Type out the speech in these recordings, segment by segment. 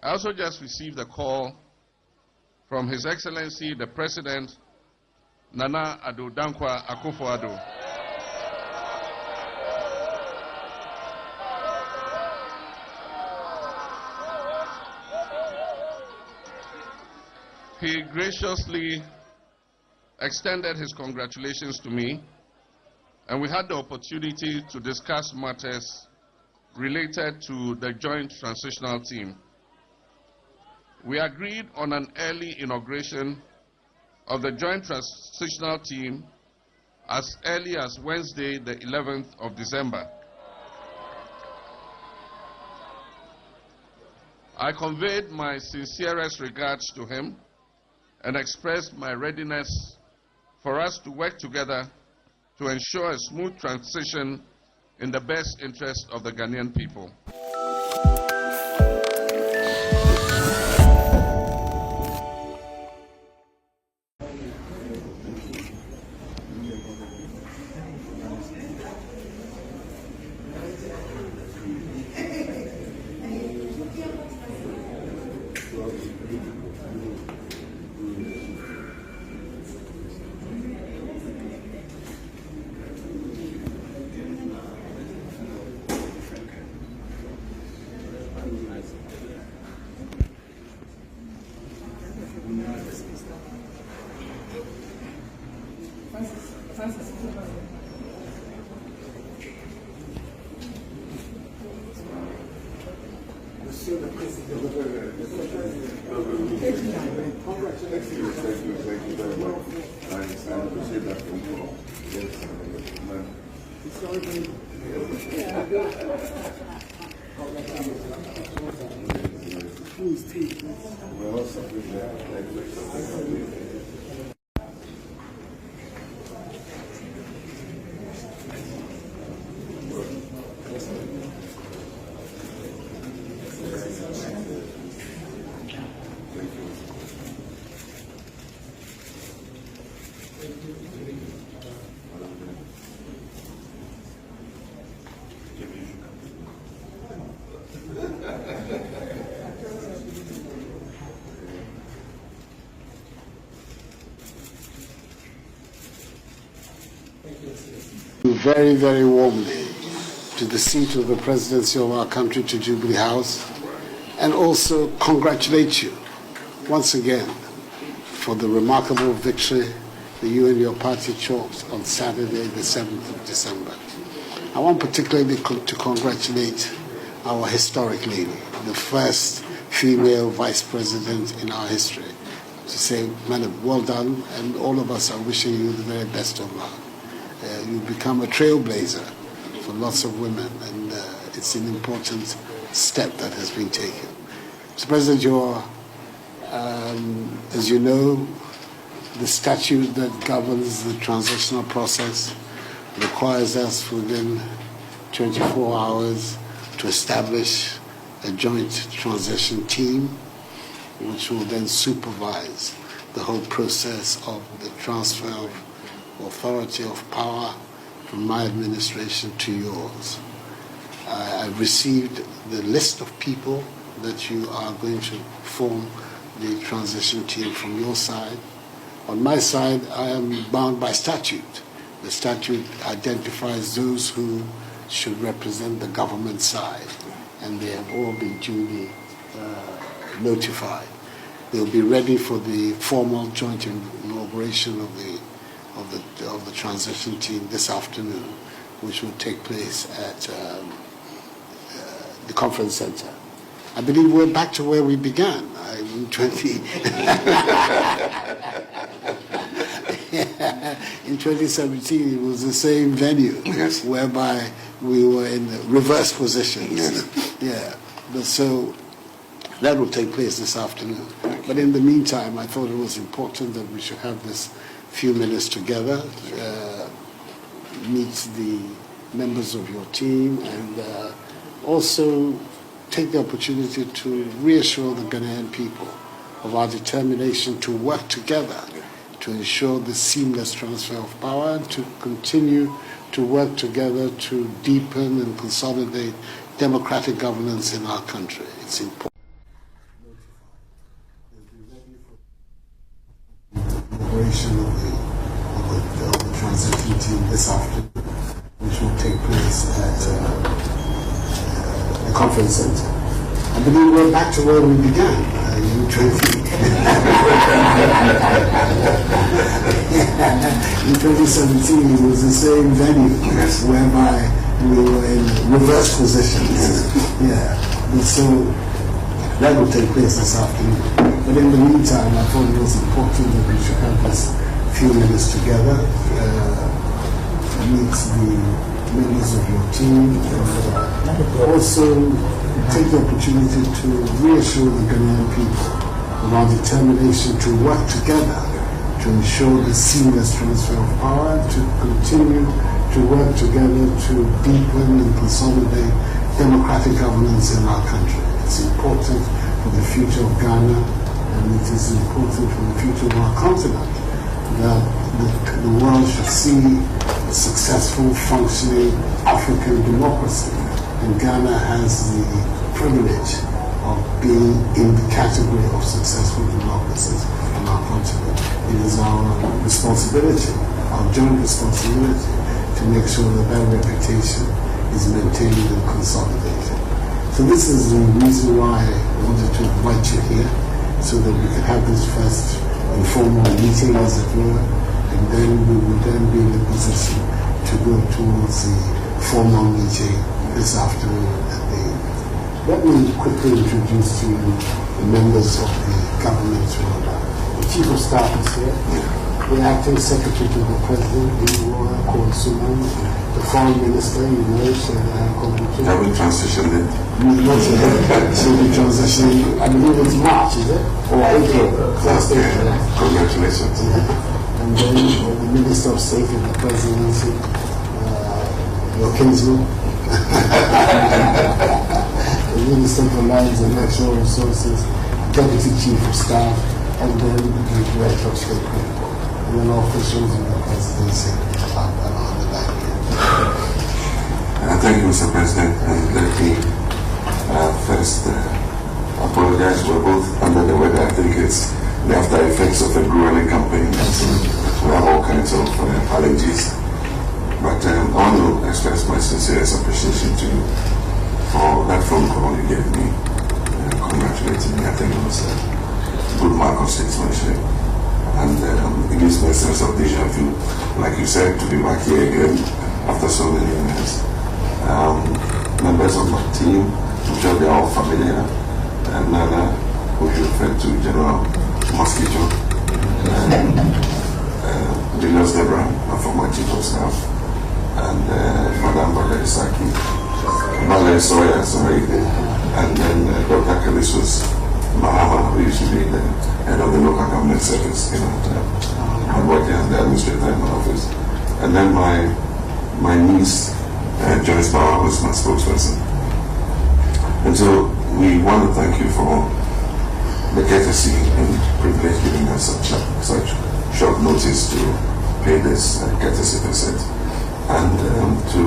I also just received a call from His Excellency the President, Nana Addo Dankwa Akufo-Addo. He graciously extended his congratulations to me, and we had the opportunity to discuss matters related to the Joint Transitional Team. We agreed on an early inauguration of the Joint Transitional Team as early as Wednesday, the 11th of December. I conveyed my sincerest regards to him and expressed my readiness for us to work together to ensure a smooth transition in the best interest of the Ghanaian people. Very, very warmly to the seat of the presidency of our country, to Jubilee House, and also congratulate you once again for the remarkable victory that you and your party chalked on Saturday, the 7th of December. I want particularly to congratulate our historic lady, the first female vice president in our history, to say, madam, well done, and all of us are wishing you the very best of luck. You've become a trailblazer for lots of women, and it's an important step that has been taken. Mr. President, as you know, the statute that governs the transitional process requires us within 24 hours to establish a joint transition team, which will then supervise the whole process of the transfer of authority of power from my administration to yours. I've received the list of people that you are going to form the transition team from your side. On my side, I am bound by statute. The statute identifies those who should represent the government side, and they have all been duly notified. They'll be ready for the formal joint inauguration of the transition team this afternoon, which will take place at the conference center. I believe we're back to where we began in 2017. It was the same venue, yes, whereby we were in reverse positions. Yes. Yeah, but so that will take place this afternoon. But in the meantime, I thought it was important that we should have this few minutes together, meet the members of your team, and also take the opportunity to reassure the Ghanaian people of our determination to work together to ensure the seamless transfer of power and to continue to work together to deepen and consolidate democratic governance in our country. It's important. inauguration of the transition team this afternoon, which will take place at the conference center. I believe we're back to where we began in 2017. It was the same venue, whereby we were in reverse positions. And so that will take place this afternoon. But in the meantime, I thought it was important that we should have this few minutes together, meet the members of your team, and also take the opportunity to reassure the Ghanaian people of our determination to work together to ensure the seamless transfer of power, to continue to work together to deepen and consolidate democratic governance in our country. It's important for the future of Ghana, and it is important for the future of our continent that the world should see a successful, functioning African democracy. And Ghana has the privilege of being in the category of successful democracies on our continent. It is our responsibility, our joint responsibility, to make sure that that reputation is maintained and consolidated. So this is the reason why I wanted to invite you here, so that we could have this first informal meeting, as it were, and then we will then be in a position to go towards the formal meeting this afternoon at the. Let me quickly introduce to you the members of the government. The Chief of Staff is here, the Acting Secretary to the President, the Foreign Minister, Have we transitioned it? So the transition, I believe it's March, is it? Or April? First April. Congratulations. And then the Minister of State in the Presidency, your kinsman. The Minister for Lands and Natural Resources, Deputy Chief of Staff, and then the Director of State Protocol. And then all officials in the Presidency are on the back here. Thank you, Mr. President. And let me first apologize. We're both under the weather. I think it's the after effects of a grueling campaign. We have all kinds of allergies. But I want to express my sincerest appreciation to you for that phone call you gave me, congratulating me. I think it was a good mark of statesmanship. And it gives me a sense of deja vu, like you said, to be back here again after so many years. Members of my team, I'm sure they're all familiar. And Nana, who you referred to, General Mosquito, Julius Deborah, my former Chief of Staff, and Madame Valerie Saki, Valerie Sawyer, sorry, and then Dr. Kalisus Mahama, who used to be the head of the local government service in our time. I'm working as the administrator in my office. And then my niece, Joyce Bauer, was my spokesperson. And so we want to thank you for the courtesy and privilege giving us such short notice to pay this courtesy visit. And to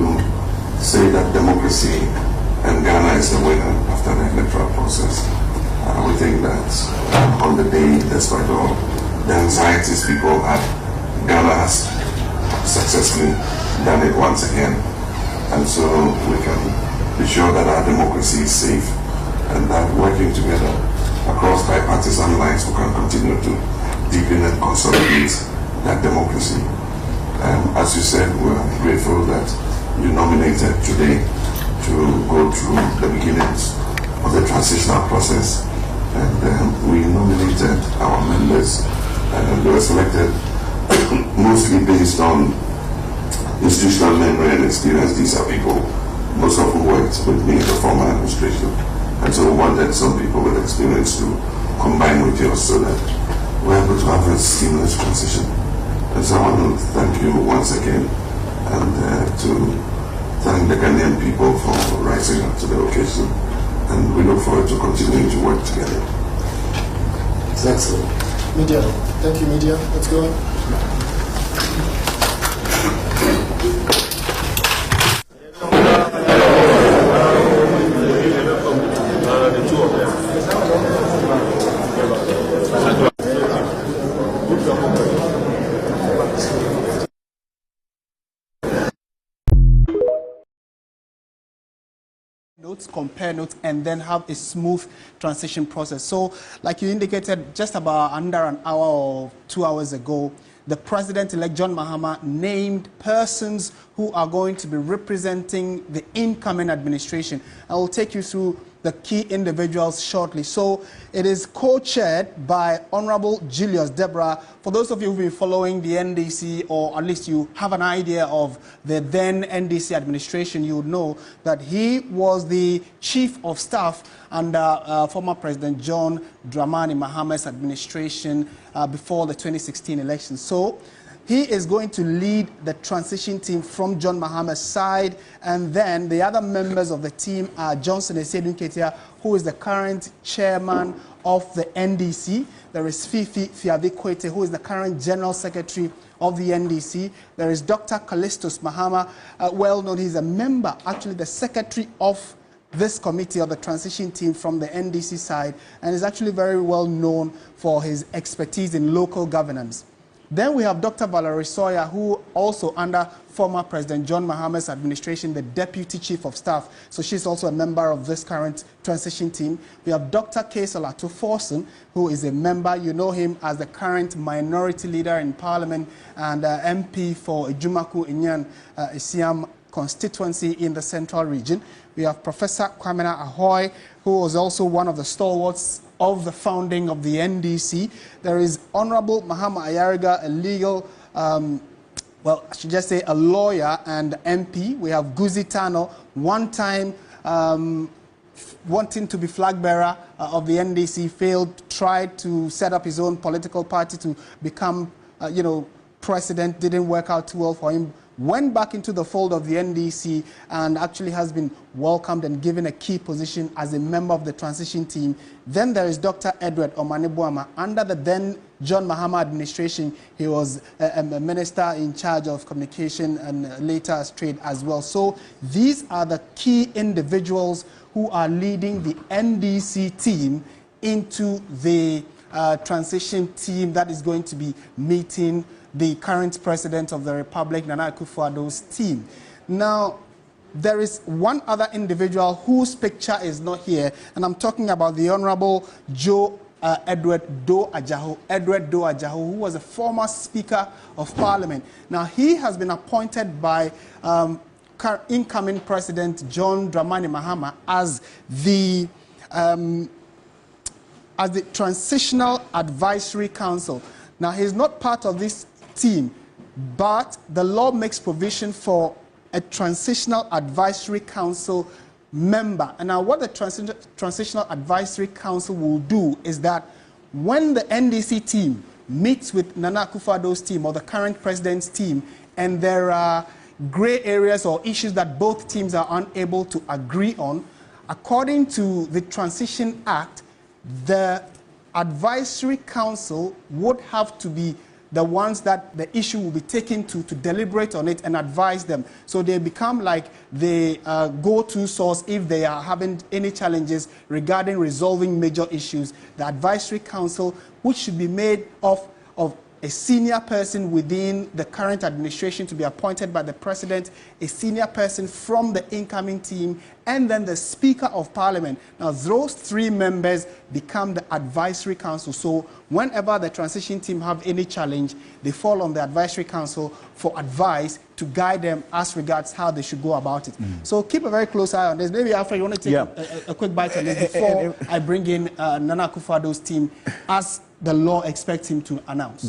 say that democracy and Ghana is the winner after the electoral process. We think that on the day, despite all the anxieties people had, Ghana has successfully done it once again. And so we can be sure that our democracy is safe and that working together across bipartisan lines we can continue to deepen and consolidate that democracy. As you said, we're grateful that you nominated today to go through the beginnings of the transitional process. And we nominated our members, and they were selected mostly based on institutional memory and experience. These are people, most of whom worked with me in the former administration. And so we wanted some people with experience to combine with yours so that we're able to have a seamless transition. And so I want to thank you once again, and to thank the Ghanaian people for rising up to the occasion. And we look forward to continuing to work together. It's excellent. Media. Thank you, media. Let's go. notes, compare notes, and then have a smooth transition process. So, like you indicated, just about under an hour or 2 hours ago, the President-elect John Mahama named persons who are going to be representing the incoming administration. I will take you through the key individuals shortly. So it is co-chaired by Honorable Julius Deborah. For those of you who've been following the NDC, or at least you have an idea of the then NDC administration, you would know that he was the chief of staff under former President John Dramani Mahama's administration before the 2016 election. So he is going to lead the transition team from John Mahama's side, and then the other members of the team are Johnson Esedun Ketia, who is the current chairman of the NDC. There is Fifi Fiavi-Kwete, who is the current general secretary of the NDC. There is Dr. Callistus Mahama, well known. He's a member, actually the secretary of this committee of the transition team from the NDC side, and is actually very well known for his expertise in local governance. Then we have Dr. Valerie Sawyer, who also under former President John Mahama's administration, the Deputy Chief of Staff. So she's also a member of this current transition team. We have Dr. Kaisel Atuforsen, who is a member. You know him as the current minority leader in Parliament and MP for Ejumaku Inyan Isiam constituency in the Central Region. We have Professor Kwamena Ahoy, who was also one of the stalwarts of the founding of the NDC. There is Honorable Mahama Ayariga, a legal, well, I should just say a lawyer and MP. We have Guzi Tano, one time wanting to be flag bearer of the NDC, failed, tried to set up his own political party to become, president, didn't work out too well for him. Went back into the fold of the NDC and actually has been welcomed and given a key position as a member of the transition team. Then there is Dr. Edward Omanibuama. Under the then John Mahama administration, he was a minister in charge of communication and later as trade as well. So these are the key individuals who are leading the NDC team into the transition team that is going to be meeting the current president of the Republic, Nana Akufo-Addo's team. Now, there is one other individual whose picture is not here, and I'm talking about the Honorable Edward Do Ajaho, who was a former Speaker of Parliament. Now, he has been appointed by incoming President John Dramani Mahama as the Transitional Advisory Council. Now, he's not part of this team, but the law makes provision for a Transitional Advisory Council member. And now what the Transitional Advisory Council will do is that when the NDC team meets with Nana Akufo-Addo's team or the current president's team, and there are gray areas or issues that both teams are unable to agree on, according to the Transition Act, the Advisory Council would have to be the ones that the issue will be taken to deliberate on it and advise them. So they become like the go-to source if they are having any challenges regarding resolving major issues. The Advisory Council, which should be made of a senior person within the current administration to be appointed by the president, a senior person from the incoming team, and then the Speaker of Parliament. Now, those three members become the Advisory Council. So whenever the transition team have any challenge, they fall on the Advisory Council for advice to guide them as regards how they should go about it. So keep a very close eye on this. Maybe after you want to take a quick bite on this before I bring in Nana Akufo-Addo's team as the law expects him to announce.